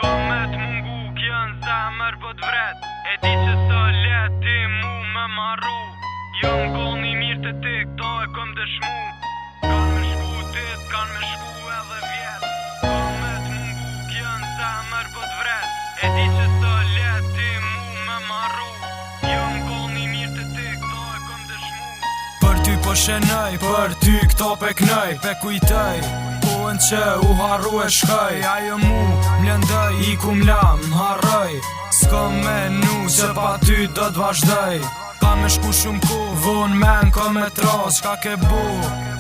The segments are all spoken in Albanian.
Ka me t'mungu kjo n'zemër po t'vret. E di që së let ti mu me marru. Jo m'kon i mirë të ti këto e kom dëshmu. Kan me shku dit, kan me shku edhe vjet. Ka me t'mungu kjo n'zemër po t'vret. E di që së let ti mu me marru. Jo m'kon i mirë të ti këto e kom dëshmu. Për ty po shenoj, për ty këto pe knoj, pe kujtoj kohën që u harru e shkoj. Ajo mu m'lëndoj, i ku m'la m'harroj. S'ko me nu që pa ty do t'vazhdoj. Ka me shku shumë ku, von men ka me tro. Qka ke bu,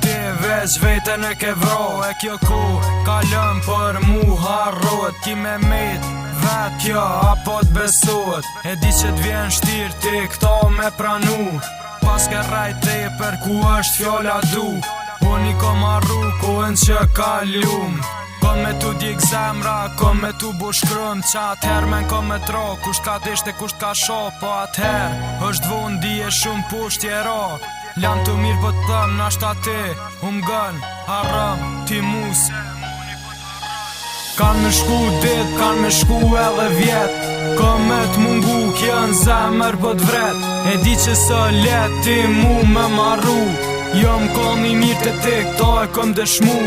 ti veç vetën e ke vro. E kjo ku, kalëm për mu harrot. Ki me met, vet kjo apo t'besot. E di që t'vjen shtir ti këto me pranu. Pas ke rajt te për ku është fjolla du. Unë i kom arru kohën që kalum. Kom me tu dik zemra, kom me tu bushkrëm. Qa atëher men kom me tro, kusht ka disht e kusht ka sho. Po atëher është vun di e shumë pusht jero. Lam të mirë po t'thëm nashta ti gën, harrëm ti mus. Kan me shku dit, kan me shku edhe vjet. Kom me t'mungu kjo n'zemër po t'vret. E di që së let ti mu me marru. Jo m'kon i mirë të ti këto e kom dëshmu.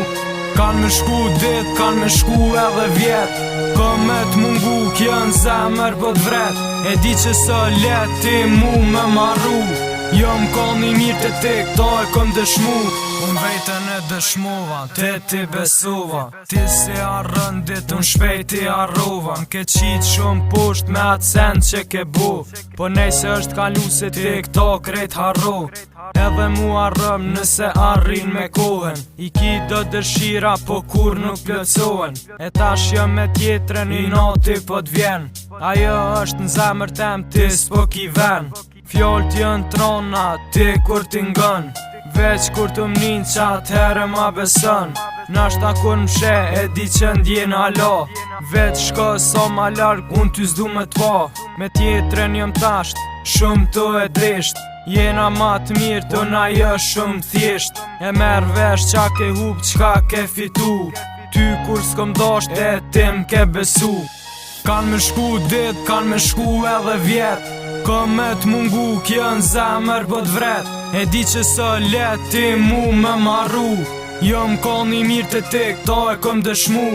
Kan me shku dit, kan me shku edhe vjet. Kom me t'mungu kjo n'zemër po t'vret. E di që së let ti mu me marru. Jo m'kon i mirë të ti këto e kom dëshmu. Unë vetën e dëshmova, ti besova. Ti si arrën dit unë shpejt i arrova. M'ke qit shumë pusht me atë sen që ke bu. Po nejse është kalu se ti këto krejt harru. Edhe mu arrëm nëse arrin me kohën. I ki do dëshira po kur nuk plëcohen. E tash jo me tjetren i noti po t'vjen. Ajo është n'zemër tem ti s'po ki ven. Fjoll t'jën trona ti kur t'i ngën. Veç kur të m'nin qa t'herë ma besën. Nashta kur m'she e di që ndjen alo. Veç shko so ma larg unë ty s'du me t'pa. Me tjetren jëm tasht shumë të e drisht. Jena ma t'mirë të na jë shumë thjesht. E merë vesh qa ke hup qka ke fitu. Ty kur s'kom dosht e tim ke besu. Kan me shku dit, kan me shku edhe vjet. Kom me t'mungu kjo n'zemër po t'vret. E di që së let ti mu me marru. Jo m'kon i mirë të ti këto e kom dëshmu.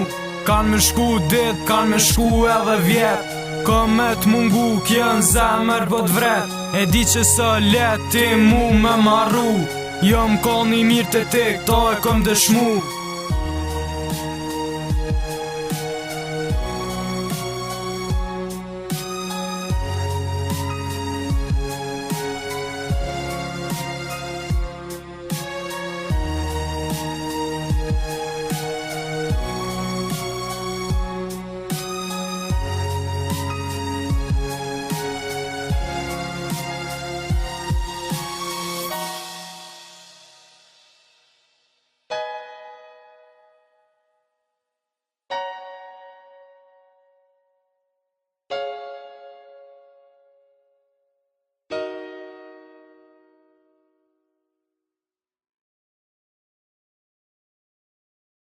Kan me shku dit, kan me shku edhe vjet. Kom me t'mungu kjo n'zemër po t'vret. E di që së let ti mu me marru. Jo m'kon i mirë të ti këto e kom dëshmu.